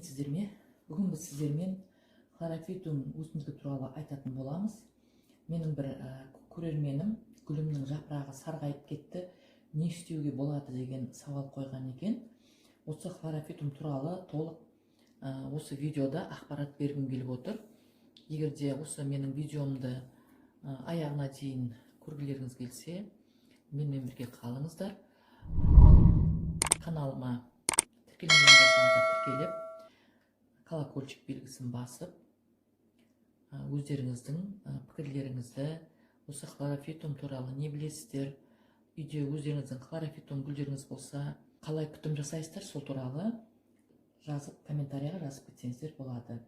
сәлеметсіздер ме? Бүгін біз сіздермен хлорофитум өсімдігі туралы айтатын боламыз. Менің бір көрерменім гүлімнің жапырағы сарғайып кетті, не істеуге болады деген сауал қойған екен. Осы хлорофитум туралы толық осы видеода ақпарат бергім келіп отыр. Егерде осы менің видеомды аяғына дейін көргілеріңіз келсе, менімен бірге қалыңыздар. Каналыма тіркелмеген болсаңыздар тіркеліп, колокольчик белгісін басып, өздеріңіздің пікірлеріңізді осы хлорофитум туралы не білесіздер, үйде өздеріңіздің хлорофитум гүлдеріңіз болса, қалай күтім жасайсыздар, сол туралы жазып, комментарияға жазып кетсеңіздер болады.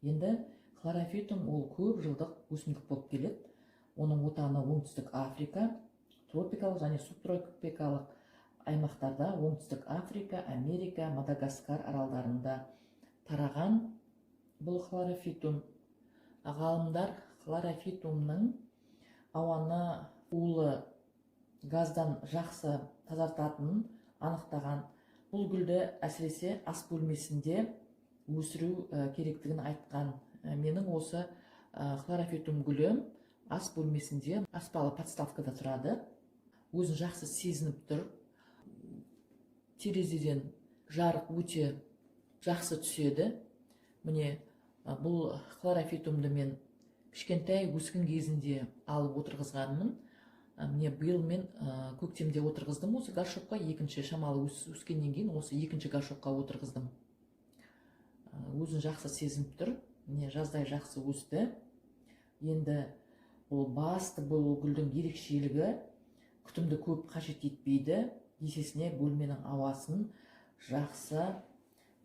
Енді хлорофитум ол көп жылдық өсімдік болып келеді. Оның отаны оңтүстік Африка, тропикалық және субтропикалық аймақтарда, оңтүстік Африка, Америка, Мадагаскар аралдарында тараған бұл хлорофитум. Ғалымдар хлорофитумның ауаны улы газдан жақсы тазартатынын анықтаған. Бұл гүлді әсіресе ас бөлмесінде өсіру керектігін айтқан. Менің осы хлорофитум гүлім ас бөлмесінде аспалы подставкада тұрады. Өзін жақсы сезініп тұр. Терезеден жарық өте жақсы түседі. Міне бұл хлорофитумды мен кішкентай өскен кезінде алып отырғызғанмын. Міне биыл мен көктемде отырғыздым осы горшокқа, екінші шамалы өскеннен кейін осы екінші горшокқа отырғыздым. Өзін жақсы сезініп тұр. Міне жаздай жақсы өсті. Енді бұл басты бұл гүлдің ерекшелігі күтімді көп қажет етпейді. Есесіне бөлменің ауасын жақсы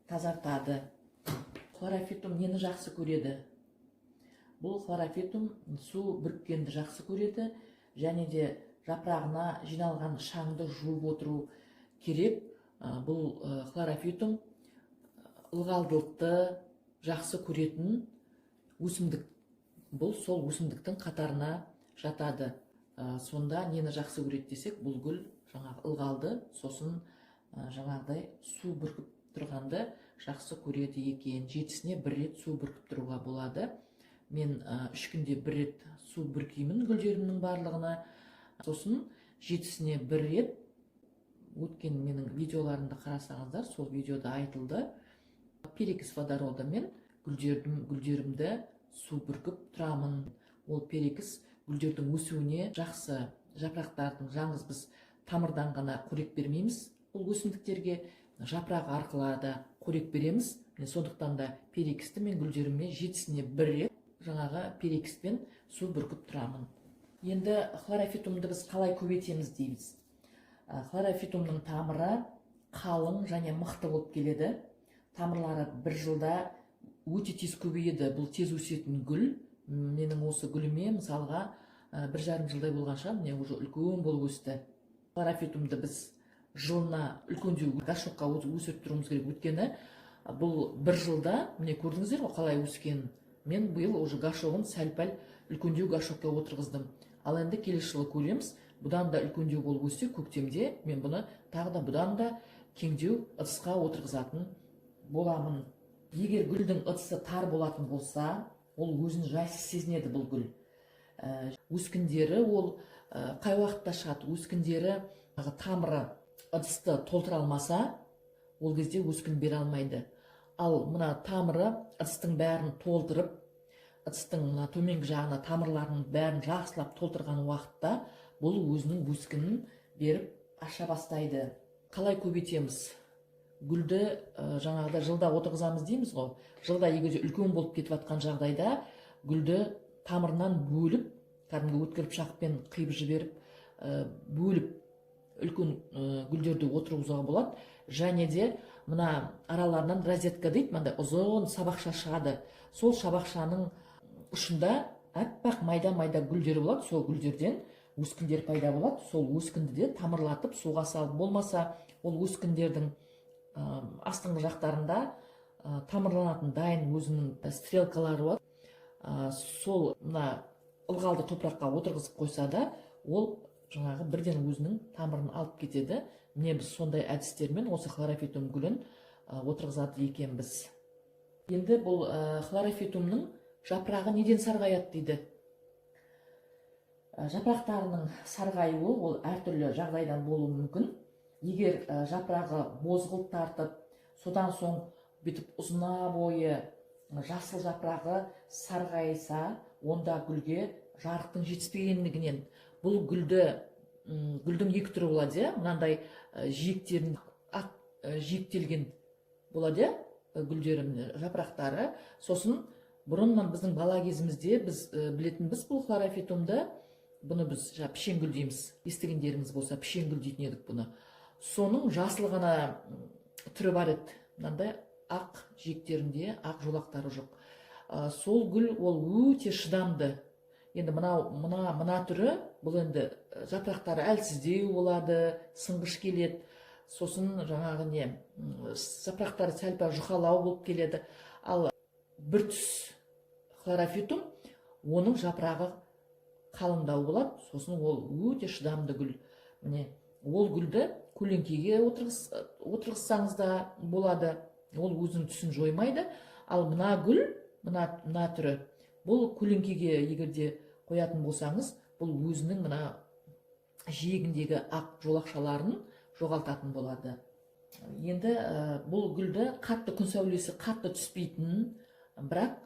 тазартады. Хлорофитум нені жақсы көреді? Бұл хлорофитум су бүріккенді жақсы көреді, және де жапырағына жиналған шаңды жуып отыру керек. Бұл хлорофитум ылғалдылықты жақсы көретін өсімдік. Бұл сол өсімдіктің қатарына жатады. Сонда нені жақсы көреді десек, бұл гүл жаңағы ылғалды, сосын жаңағыдай су бүркіп тұрғанды жақсы көреді екен. Жетісіне бір рет су бүркіп тұруға болады. Мен 3 күнде бір рет су бүркеймін гүлдерімнің барлығына. Сосын жетісіне бір рет, өткен менің видеоларымды қарасаңыздар, сол видеода айтылды, перекис водородымен гүлдерімді су бүркіп тұрамын. Ол перекис гүлдердің өсуіне жақсы, жапырақтардың жаңыз біз тамырдан ғана қорек бермейміз. Бұл өсімдіктерге жапырақ арқылы да қорек береміз. Сондықтан да перекисті мен гүлдеріме жетісіне бір рет жаңағы перекиспен су бүркіп тұрамын. Енді хлорофитумды біз қалай көбейтеміз дейміз. Хлорофитумның тамыры қалың және мықты болып келеді. Тамырлары бір жылда өте тез көбейеді. Бұл тез өсетін гүл. Менің осы гүліме мысалға 1,5 жылдай болғанша міне уже үлкен болып өсті. Хлорофитумды біз жылына үлкендеу горшокқа өсіріп тұруымыз керек. Өйткені бұл бір жылда, міне көрдіңіздер ғой қалай өскен. Мен биыл уже горшогын сәл-пәл үлкендеу горшокқа отырғыздым. Ал енді келесі жылы көреміз, бұдан да үлкендеу болып өссе, көктемде мен бұны тағы да бұдан да кеңдеу ыдысқа отырғызатын боламын. Егер гүлдің ыдысы тар болатын болса, ол өзін жайсыз сезінеді бұл гүл. Өскіндері ол қай уақытта шығады? Өскіндері тамыры ыдысты толтыра алмаса, ол кезде өскін бере алмайды. Ал мына тамыры ыдыстың бәрін толтырып, ыдыстың төменгі жағына тамырларының бәрін жақсылап толтырған уақытта бұл өзінің өскінін беріп аша бастайды. Қалай көбейтеміз? Гүлді жаңағыда жылда отырғызамыз дейміз ғой. Жылда егерде үлкен болып кетіп жатқан жағдайда гүлді тамырынан бөліп, кәдімгі өткір пышақпен қиып жіберіп, бөліп үлкен гүлдерді отырғызуға болады. Және де мына араларынан розетка дейді, мынандай ұзын сабақша шығады. Сол сабақшаның ұшында аппақ майда-майда гүлдер болады. Сол гүлдерден өскіндер пайда болады. Сол өскінді де тамырлатып суға салып, болмаса ол өскіндердің астыңғы жақтарында тамырланатын дайын өзінің стрелкалары болады. Сол мына ылғалды топыраққа отырғызып қойса да, ол жаңағы бірден өзінің тамырын алып кетеді. Міне біз сондай әдістермен осы хлорофитум гүлін отырғызады екенбіз. Енді бұл хлорофитумның жапырағы неден сарғаяды дейді. Жапырақтарының сарғаюы ол әртүрлі жағдайдан болуы мүмкін. Егер жапырағы бозғылт тартып, содан соң бүйтіп ұзына бойы жасыл жапырағы сарғайса, онда гүлге жарықтың жетіспегендігінен. Бұл гүлдің екі түрі болады, мынандай жиектерін жиектелген болады, гүлдерім жапырақтары. Сосын бұрыннан біздің бала кезімізде біз білетінбіз бұл хлорофитумды. Бұны біз пішенгүл дейміз. Естігендеріңіз болса, пішенгүл дейтін едік бұны. Соның жасыл ғана түрі бар еді. Мынандай ақ жиектерінде ақ жолақтары жоқ. Сол гүл ол өте шыдамды. Енді мына түрі, бұл енді жапырақтары әлсіздеу болады, сынғыш келеді. Сосын жаңағы жапырақтары сәл-пәл жұқалау болып келеді. Ал бір түс хлорофитум, оның жапырағы қалыңдау болады. Сосын ол өте шыдамды гүл. Міне, ол гүлді көлеңкеге отырғызсаңыз да болады. Ол өзінің түсін жоймайды. Ал мына гүл, мына түрі, бұл көлеңкеге егерде қоятын болсаңыз, бұл өзінің мына жиегіндегі ақ жолақшаларын жоғалтатын болады. Енді бұл гүлді қатты күн сәулесі қатты түспейтін, бірақ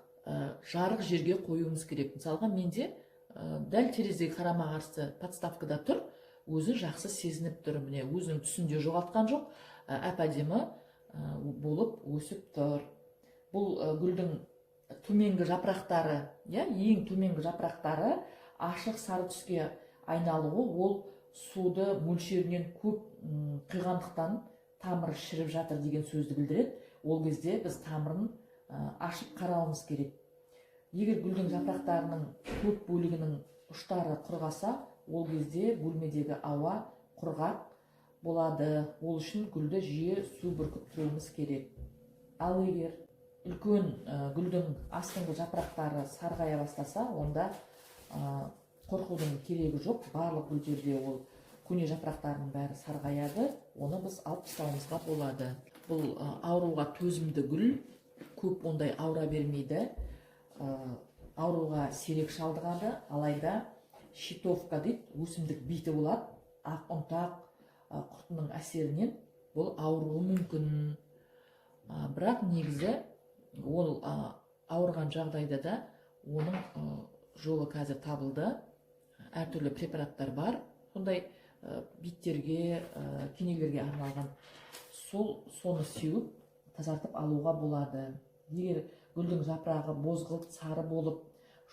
жарық жерге қоюымыз керек. Мысалға менде дәл терезеге қарама қарсы подставкада тұр, өзі жақсы сезініп тұр. Міне, өзінің түсінде жоғалтқан жоқ, әп-әдемі болып өсіп тұр. Бұл гүлдің төменгі жапырақтары, ең төменгі жапырақтары ашық сары түске айналуы, ол суды мөлшерінен көп құйғандықтан тамыры шіріп жатыр деген сөзді білдіреді. Ол кезде біз тамырын ашып қарауымыз керек. Егер гүлдің жапырақтарының көп бөлігінің ұштары құрғаса, ол кезде бөлмедегі ауа құрғақ болады. Ол үшін гүлді жиі су бүркіп тұруымыз керек. Ал егер үлкен гүлдің астыңғы жапырақтары сарғая бастаса, онда қорқудың керегі жоқ. Барлық гүлдерде ол көне жапырақтарының бәрі сарғаяды. Оны біз алып тастауымызға болады. Бұл ауруға төзімді гүл, көп ондай аура бермейді. Ауруға сирек шалдығады, алайда щитовка дейді, өсімдік биті болады. Ақ ұнтақ құртының әсерінен бұл ауруы мүмкін. Бірақ негізі ол ауырған жағдайда да оның жолы қазір табылды. Әртүрлі препараттар бар. Сондай биттерге, кенелерге арналған. Соны сеуіп, тазартып алуға болады. Егер гүлдің жапырағы бозғылт сары болып,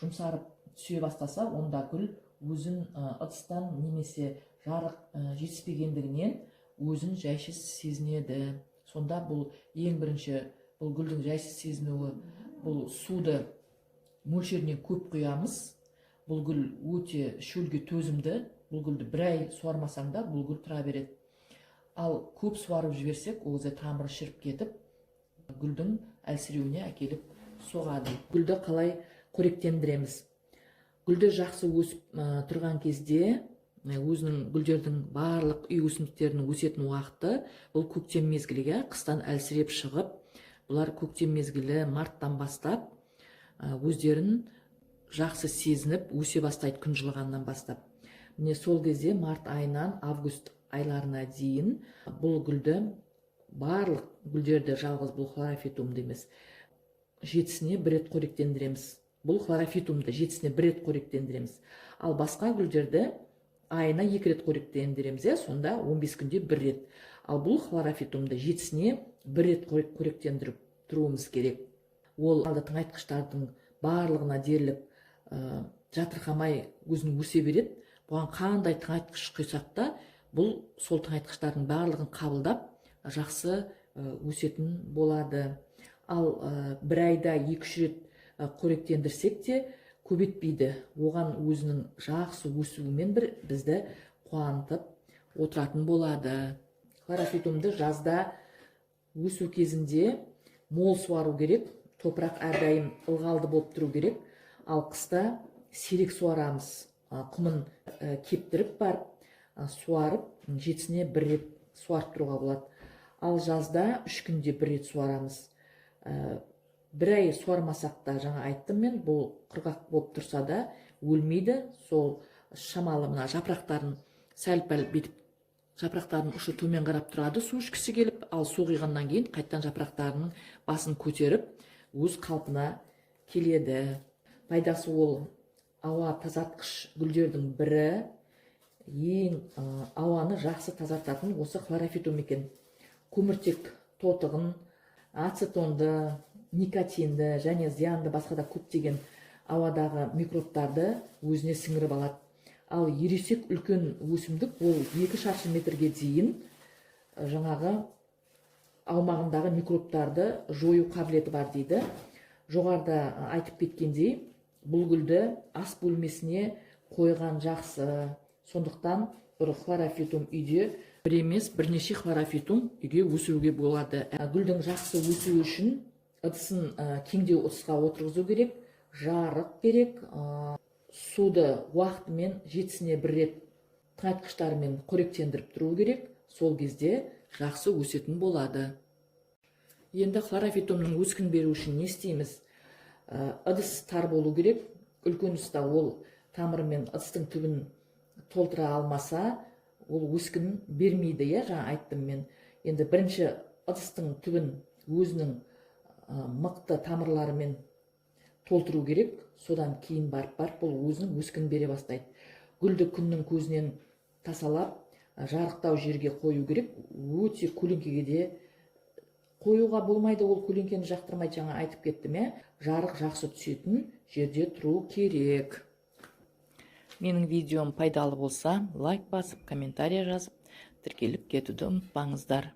жұмсарып түсе бастаса, онда гүл өзін ыдыстан немесе жарық жетіспегендігінен өзін жайсыз сезінеді. Сонда бұл ең бірінші, бұл гүлдің жайсыз сезінуі, бұл суды мөлшерінен көп құямыз. Бұл гүл өте шөлге төзімді. Бұл гүлді бір ай суармасаң да, бұл гүл тұра береді. Ал көп суарып жіберсек, ол тамыры шіріп кетіп, гүлдің әлсіреуіне әкеліп соғады. Гүлді қалай қоректендіреміз? Гүлді жақсы өсіп тұрған кезде, өзінің гүлдердің барлық үй өсімдіктерінің өсетін уақыты, бұл көктем мезгілі, қыстан әлсіреп шығып, бұлар көктем мезгілі марттан бастап өздерін жақсы сезініп өсе бастайды, күн жылығаннан бастап. Міне сол кезде март айынан август айларына дейін бұл гүлді, барлық гүлдерді жалғыз бұл хлорофитумды емес, жетісіне бір рет қоректендіреміз. Бұл хлорофитумды жетісіне бір рет қоректендіреміз. Ал басқа гүлдерді айына 2 рет қоректендіреміз, сонда 15 күнде бір рет. Ал бұл хлорофитумды жетісіне бір рет қоректендіріп тұруымыз керек. Ол тыңайтқыштардың барлығына дерлік жатырқамай өзін өсе береді. Бұған қандай тыңайтқыш құйсақ та, бұл сол тыңайтқыштардың барлығын қабылдап жақсы өсетін болады. Ал бір айда 2-3 рет қоректендірсек те көбетпейді. Оған өзінің жақсы өсуімен бізді қуантып отыратын болады. Хлорофитумды жазда өсу кезінде мол суару керек, топырақ әрдайым ылғалды болып тұру керек. Ал қыста сирек суарамыз, құмын кептіріп барып, суарып, жетісіне бір рет суарып тұруға болады. Ал жазда 3 күнде бір рет суарамыз. бір ай суармасақ та, жаңа айттым мен, бұл құрғақ болып тұрса да өлмейді. Сол шамалы мына жапырақтарын сәл-пәл бүйтіп, жапырақтарының ұшы төмен қарап тұрады су ішкісі келіп, ал су құйғаннан кейін қайттан жапырақтарының басын көтеріп өз қалпына келеді. Пайдасы ол ауа тазартқыш гүлдердің бірі. Ең ауаны жақсы тазартатын осы хлорофитум екен. Көміртек тотығын, ацетонды, никотинді және зиянды басқа да көптеген ауадағы микробтарды өзіне сіңіріп алады. Ал ересек үлкен өсімдік ол 2 шаршы метрге дейін жаңағы аумағындағы микробтарды жою қабілеті бар дейді. Жоғарыда айтып кеткендей, бұл гүлді ас бөлмесіне қойған жақсы. Сондықтан бір хлорофитум үйде бір емес, бірнеше хлорофитум үйге өсіруге болады. Гүлдің жақсы өсуі үшін ыдысын кеңдеу ыдысқа отырғызу керек, жарық керек, суды уақытымен жетісіне бір рет тыңайтқыштармен қоректендіріп тұру керек. Сол кезде жақсы өсетін болады. Енді хлорофитумның өскін беру үшін не істейміз? Ыдыс тар болу керек. Үлкен ыдыста ол тамырымен ыдыстың түбін толтыра алмаса, ол өскін бермейді, жаңа айттым мен. Енді бірінші ыдыстың түбін өзінің мықты тамырларымен толтыру керек. Содан кейін барып бұл өзінің өскін бере бастайды. Гүлді күннің көзінен тасалап, жарықтау жерге қою керек. Өте көлеңкеге де қоюға болмайды, ол көлеңкені жақтырмайды, жаңа айтып кеттім. Жарық жақсы түсетін жерде тұру керек. Менің видеом пайдалы болса, лайк басып, комментария жазып, тіркеліп кетуді ұмытпаңыздар.